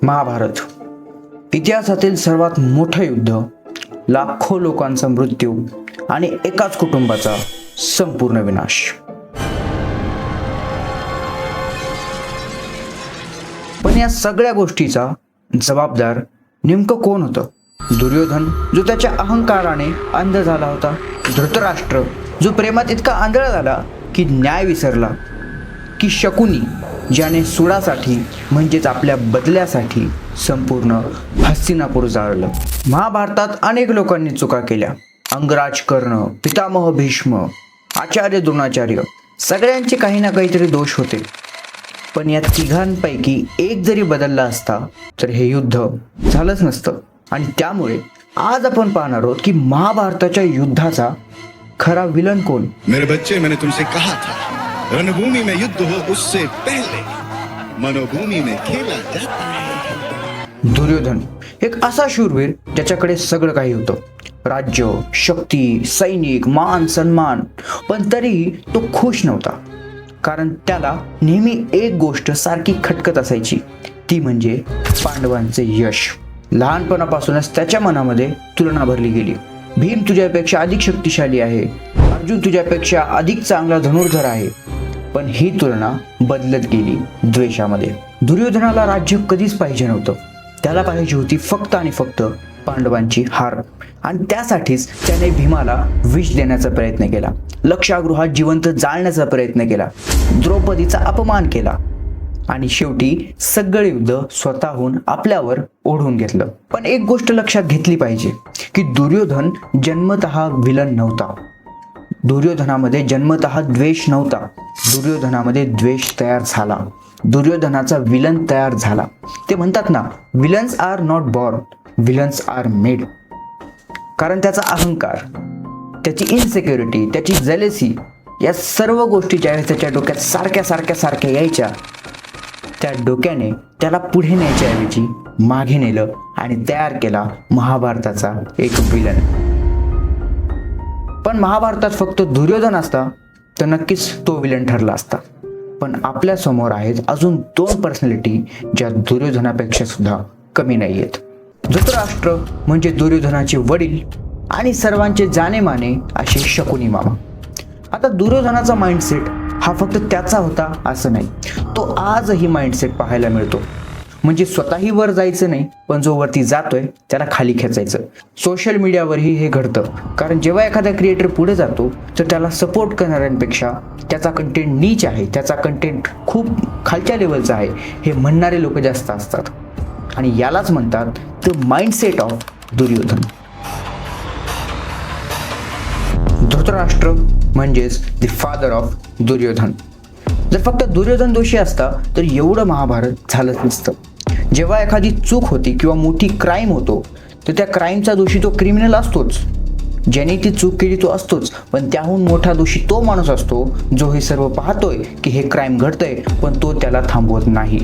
महाभारत इतिहासातील सर्वात मोठं युद्ध, लाखो लोकांचा मृत्यू आणि एकाच कुटुंबाचा संपूर्ण विनाश. पण या सगळ्या गोष्टीचा जबाबदार नेमकं कोण होतं? दुर्योधन, जो त्याच्या अहंकाराने अंध झाला होता. धृतराष्ट्र, जो प्रेमात इतका आंधळा झाला की न्याय विसरला. की शकुनी, ज्याने सुडासाठी म्हणजेच आपल्या बदल्यासाठी संपूर्ण हस्तिनापूर जाळलं. महाभारतात अनेक लोकांनी चुका केल्या. अंगराज कर्ण, पितामह भीष्म, आचार्य द्रोणाचार्य, सगळ्यांचे काही ना काहीतरी दोष होते. पण या तिघांपैकी एक जरी बदलला असता तर हे युद्ध झालंच नसतं. आणि त्यामुळे आज आपण पाहणार आहोत की महाभारताच्या युद्धाचा खरा विलन कोण. मेरे बच्चे, मैंने तुमसे कहा था, रणभूमि में युद्ध हो उससे पहले मनोभूमि में खेला जाता है. दुर्योधन एक असा शूरवीर ज्याच्याकडे सगळं काही होतं. राज्य, शक्ती, सैनिक, मान, सन्मान. पण तरीही तो खुश नव्हता. कारण त्याला नेहमी एक गोष्ट सारखी खटकत असायची, ती म्हणजे पांडवांचे यश. लहानपणापासूनच त्याच्या मनामध्ये तुलना भरली गेली. भीम तुझ्यापेक्षा अधिक शक्तिशाली आहे, अर्जुन तुझ्यापेक्षा अधिक चांगला धनुर्धर आहे. पण ही तुलना बदलत गेली द्वेषामध्ये. दुर्योधनाला राज्य कधीच पाहिजे नव्हतं. त्याला पाहिजे होती फक्त आणि फक्त पांडवांची हार. आणि त्यासाठीच त्याने भीमाला विष देण्याचा प्रयत्न केला, लक्षागृहात जिवंत जाळण्याचा प्रयत्न केला, द्रौपदीचा अपमान केला आणि शेवटी सगळे युद्ध स्वतःहून आपल्यावर ओढून घेतलं. पण एक गोष्ट लक्षात घेतली पाहिजे की दुर्योधन जन्मतः विलन नव्हता. दुर्योधनामध्ये जन्मतः द्वेष नव्हता. दुर्योधनामध्ये द्वेष तयार झाला. दुर्योधनाचा विलन तयार झाला. ते म्हणतात ना, villains are not born, villains are made. कारण त्याचा अहंकार, त्याची इनसिक्युरिटी, त्याची जेलेसी, या सर्व गोष्टी ज्या त्याच्या डोक्यात सारख्या यायच्या, त्या डोक्याने त्याला पुढे न्यायच्या ऐवजी मागे नेलं आणि तयार केला महाभारताचा एक विलन. पण महाभारतात फक्त दुर्योधन असता तर नक्कीच तो विलन ठरला असता. पण आपल्या समोर आहेत अजून दोन पर्सनॅलिटी ज्या दुर्योधनापेक्षा सुद्धा कमी नाही आहेत. धृतराष्ट्र म्हणजे दुर्योधनाचे वडील आणि सर्वांचे जाणेमाने असे शकुनी मामा. आता दुर्योधनाचा माइंडसेट हा फक्त त्याचा होता असं नाही, तो आजही माइंडसेट पाहायला मिळतो. म्हणजे स्वतःही वर जायचं नाही, पण जो वरती जातोय त्याला खाली खेचायचं. सोशल मीडियावरही हे घडतं. कारण जेव्हा एखादा क्रिएटर पुढे जातो तर त्याला सपोर्ट करणाऱ्यांपेक्षा त्याचा कंटेंट नीच आहे, त्याचा कंटेंट खूप खालच्या लेवलचा आहे हे म्हणणारे लोक जास्त असतात. आणि यालाच म्हणतात the mindset of Duryodhan. Dhritarashtra म्हणजेच द फादर ऑफ दुर्योधन. जर फक्त दुर्योधन दोषी असता तर एवढं महाभारत झालंच नसतं. जेव्हा एखादी चूक होती किंवा मोठी क्राईम होतो तर त्या क्राईमचा दोषी तो क्रिमिनल असतोच, ज्याने ती चूक केली तो असतोच. पण त्याहून मोठा दोषी तो माणूस असतो जो हे सर्व पाहतोय की हे क्राईम घडतंय, पण तो त्याला थांबवत नाही.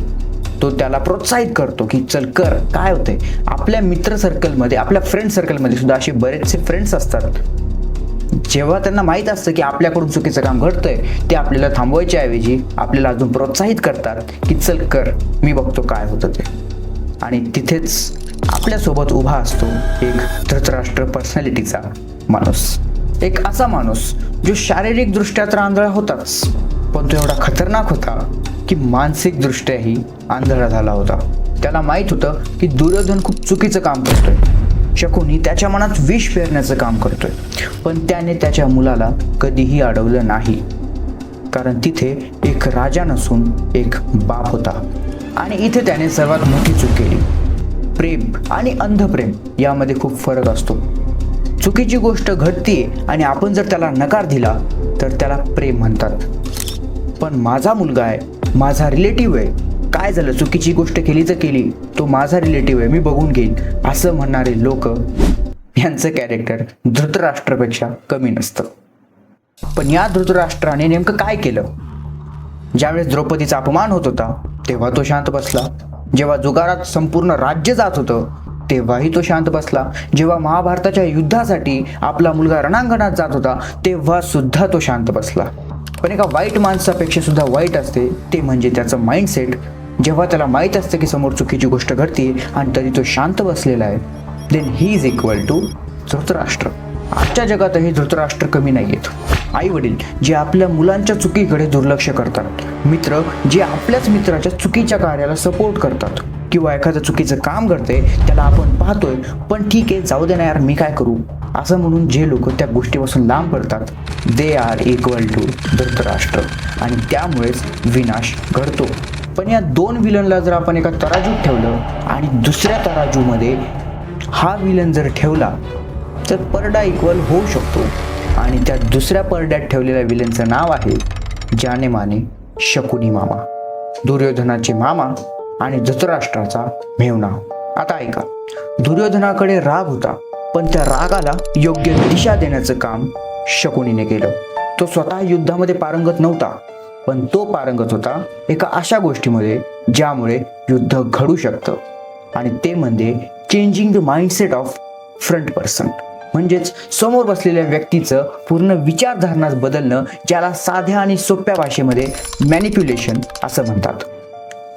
तो त्याला प्रोत्साहित करतो की चल कर. काय होतंय, आपल्या मित्र सर्कलमध्ये, आपल्या फ्रेंड सर्कलमध्ये सुद्धा असे बरेचसे फ्रेंड्स असतात, जेव्हा त्यांना माहीत असतं की आपल्याकडून चुकीचं काम घडतंय, ते आपल्याला थांबवायच्या ऐवजी आपल्याला अजून प्रोत्साहित करतात की चल कर, मी बघतो काय होतं ते. आणि तिथेच आपल्यासोबत उभा असतो एक धृतराष्ट्र पर्सनॅलिटीचा माणूस. एक असा माणूस जो शारीरिकदृष्ट्या तर आंधळा होताच, पण तो एवढा खतरनाक होता की मानसिकदृष्ट्याही आंधळा झाला होता. त्याला माहीत होतं की दुर्योधन खूप चुकीचं काम करतोय, शकुनी त्याच्या मनात विष पेरण्याचं काम करतोय. पण त्याने त्याच्या मुलाला कधीही अडवलं नाही. कारण तिथे एक राजा नसून एक बाप होता. आणि इथे त्याने सर्वात मोठी चूक केली. प्रेम आणि अंधप्रेम यामध्ये खूप फरक असतो. चुकीची गोष्ट घडतीये आणि आपण जर त्याला नकार दिला तर त्याला प्रेम म्हणतात. पण माझा मुलगा आहे, माझा रिलेटिव्ह आहे, काय झालं, चुकीची गोष्ट केली तर केली, तो माझा रिलेटिव्ह आहे, मी बघून घेईन, असं म्हणणारे लोक यांचं कॅरेक्टर धृतराष्ट्रापेक्षा कमी नसतं. पण या धृतराष्ट्राने नेमकं काय केलं? ज्यावेळेस द्रौपदीचा अपमान होत होता तेव्हा तो शांत बसला. जेव्हा जुगारात संपूर्ण राज्य जात होतं तेव्हाही तो शांत बसला. जेव्हा महाभारताच्या युद्धासाठी आपला मुलगा रणांगणात जात होता तेव्हा सुद्धा तो शांत बसला. पण एका वाईट माणसापेक्षा सुद्धा वाईट असते ते म्हणजे त्याचं माइंडसेट जेव्हा त्याला माहीत असतं की समोर चुकीची गोष्ट घडते आणि तरी तो शांत बसलेला आहे, then he is equal to Dhritarashtra. आजच्या जगातही धृतराष्ट्र कमी नाही आहेत. आई वडील जे आपल्या मुलांच्या चुकीकडे दुर्लक्ष करतात, मित्र जे आपल्याच मित्राच्या चुकीच्या कार्याला सपोर्ट करतात, किंवा एखादं चुकीचं काम करते त्याला आपण पाहतोय पण ठीक आहे जाऊ दे ना यार मी काय करू असं म्हणून जे लोक त्या गोष्टीपासून लांब पडतात, they are equal to Dhritarashtra. आणि त्यामुळेच विनाश घडतो. पण या दोन विलनला जर आपण एका तराजूत ठेवलं आणि दुसऱ्या तराजूमध्ये हा विलन जर ठेवला तर परडा इक्वल होऊ शकतो. आणि त्या दुसऱ्या परड्यात ठेवलेल्या विलनचं नाव आहे जाने माने शकुनी मामा, दुर्योधनाचे मामा आणि धृतराष्ट्राचा मेहुणा. आता ऐका, दुर्योधनाकडे राग होता पण त्या रागाला योग्य दिशा देण्याचं काम शकुनीने केलं. तो स्वतः युद्धामध्ये पारंगत नव्हता पण तो पारंगत होता एका अशा गोष्टीमध्ये ज्यामुळे युद्ध घडू शकतं, आणि ते म्हणजे changing the mindset of front person. म्हणजेच समोर बसलेल्या व्यक्तीचं पूर्ण विचारधारणाच बदलणं, ज्याला साध्या आणि सोप्या भाषेमध्ये मॅनिप्युलेशन असं म्हणतात.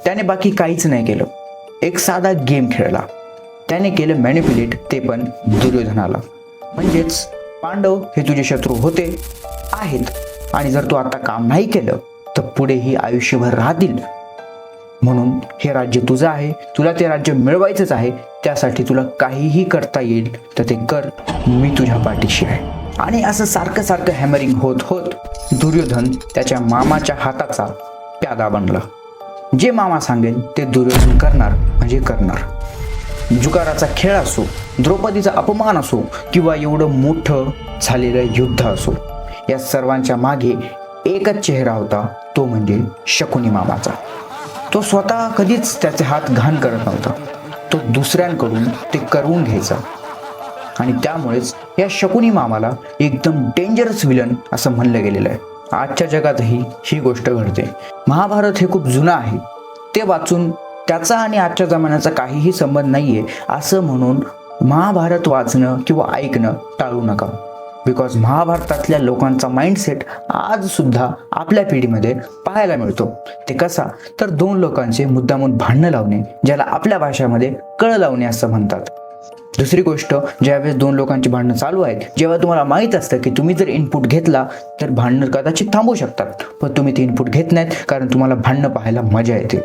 त्याने बाकी काहीच नाही केलं, एक साधा गेम खेळला. त्याने केलं मॅनिप्युलेट, ते पण दुर्योधनाला. म्हणजेच पांडव हे तुझे शत्रू होते आहेत आणि जर तू आता काम नाही केलं तर पुढेही आयुष्यभर राहतील. म्हणून हे राज्य तुझं आहे, तुला ते राज्य मिळवायचंच आहे. त्यासाठी तुला काहीही करता येईल तर ते कर, मी तुझ्या पाठीशी आहे. आणि असं सारखं सारखं हॅमरिंग होत होत दुर्योधन त्याच्या मामाच्या हाताचा प्यादा बनला. जे मामा सांगेल ते दुर्योधन करणार म्हणजे करणार. जुगाराचा खेळ असो, द्रौपदीचा अपमान असो, किंवा एवढं मोठं झालेलं युद्ध असो, या सर्वांच्या मागे एकच चेहरा होता, तो म्हणजे शकुनी मामाचा. तो स्वतः कधीच त्याचे हात घाण करत नव्हता, तो दुसऱ्यांकडून ते करवून घ्यायचा. आणि त्यामुळेच या शकुनी मामाला एकदम डेंजरस विलन असं म्हणलं गेलेलं आहे. आजच्या जगातही ही गोष्ट घडते. महाभारत हे खूप जुनं आहे, ते वाचून त्याचा आणि आजच्या जमान्याचा काहीही संबंध नाहीये असं म्हणून महाभारत वाचणं किंवा ऐकणं टाळू नका. बिकॉज महाभारतातल्या लोकांचा माइंडसेट आज सुद्धा आपल्या पिढीमध्ये पाहायला मिळतो. ते कसा, तर दोन लोकांचे मुद्दामून भांडणं लावणे, ज्याला आपल्या भाषेमध्ये कळ लावणे असं म्हणतात. दुसरी गोष्ट, ज्यावेळेस दोन लोकांची भांडणं चालू आहेत, जेव्हा तुम्हाला माहीत असतं की तुम्ही जर इनपुट घेतला तर भांडणं कदाचित थांबू शकतात, पण तुम्ही ते इनपुट घेत नाहीत कारण तुम्हाला भांडणं पाहायला मजा येते.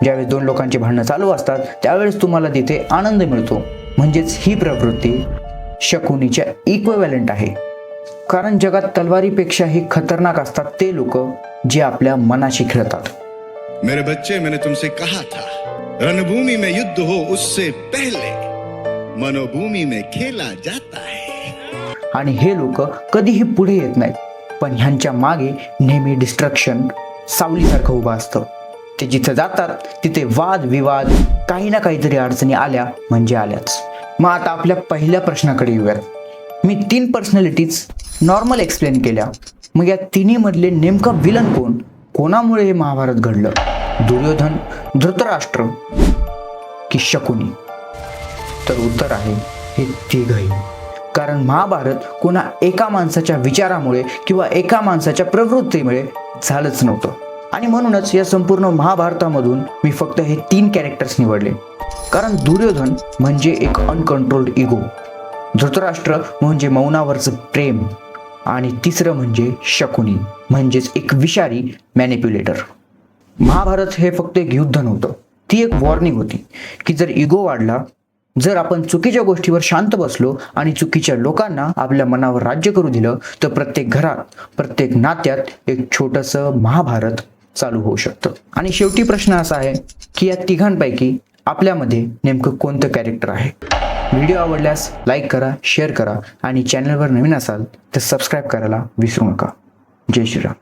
ज्यावेळेस दोन लोकांची भांडणं चालू असतात त्यावेळेस तुम्हाला तिथे आनंद मिळतो. म्हणजेच ही प्रवृत्ती शकुनीच्या इक्विव्हॅलंट आहे. कारण जगात तलवारीपेक्षाही खतरनाक असतात ते लोक जे आपल्या मनाशी खेळतात. मेरे बच्चे, मैंने तुमसे कहा था, रणभूमि में युद्ध हो उससे पहले मनोभूमि में खेला जाता है. आणि हे लोक कधीही पुढे येत नाहीत, पण ह्यांच्या मागे नेहमी डिस्ट्रक्शन सावलीसारखं उभं असतं. ते जिथं जातात तिथे वाद विवाद, काही ना काहीतरी अडचणी आल्या म्हणजे आल्याच. मग आता आपल्या पहिल्या प्रश्नाकडे येऊयात. मी 3 पर्सनॅलिटीज नॉर्मल एक्सप्लेन केल्या, मग या तिन्ही मधले नेमकं विलन कोण, कोणामुळे हे महाभारत घडलं, दुर्योधन, धृतराष्ट्र की शकुनी? तर उत्तर आहे हे तिघही. कारण महाभारत कोणा एका माणसाच्या विचारामुळे किंवा एका माणसाच्या प्रवृत्तीमुळे झालंच नव्हतं. आणि म्हणूनच या संपूर्ण महाभारतामधून मी फक्त हे 3 कॅरेक्टर्स निवडले. कारण दुर्योधन म्हणजे एक अनकंट्रोल्ड इगो, धृतराष्ट्र म्हणजे मौनावरचं प्रेम, आणि तिसरं म्हणजे शकुनी म्हणजेच एक विषारी मॅनिप्युलेटर. महाभारत हे फक्त एक युद्ध नव्हतं, ती एक वॉर्निंग होती की जर इगो वाढला, जर आपण चुकीच्या गोष्टीवर शांत बसलो आणि चुकीच्या लोकांना आपल्या मनावर राज्य करू दिलं तर प्रत्येक घरात, प्रत्येक नात्यात एक छोटंसं महाभारत चालू होऊ शकतं. आणि शेवटी प्रश्न असा आहे की या तिघांपैकी आपल्यामध्ये नेमकं कोणतं कॅरेक्टर आहे? व्हिडिओ आवडल्यास लाईक करा, शेअर करा आणि चॅनलवर नवीन असाल तर सबस्क्राईब करायला विसरू नका. जय श्रीराम.